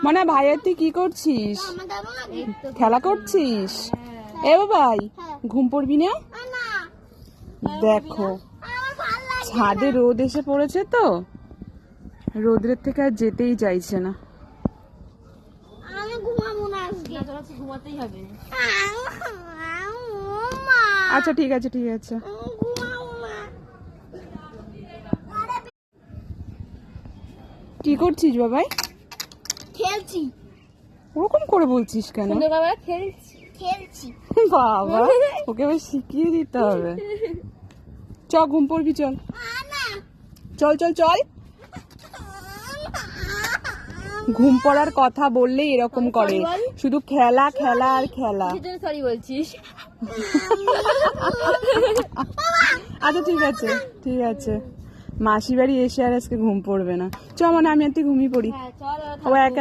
মানে ভাইয়া তুই কি করছিস? খেলা করছিস? এ বাবাই ঘুম পড়বি না? দেখো ছাদে রোদ এসে পড়েছে তো, রোদের থেকে আর যেতেই চাইছে না। আচ্ছা ঠিক আছে ঠিক আছে। কি করছিস বাবাই? খেলছি। ওরকম করে বলছিস কেন? বাবা খেলছি। বাবা ওকে আবার শিখিয়ে দিতে হবে। চ ঘুম পড়বি, চল চল চল চল। ঘুম পড়ার কথা বললে এরকম করে, শুধু খেলা খেলা আর খেলা। সরি বলছিস? আচ্ছা ঠিক আছে ঠিক আছে, মাসি বাড়ি এসে আর আজকে ঘুম পড়বে না। চ মানে আমি আর তুই ঘুমিয়ে পড়ি। ও একা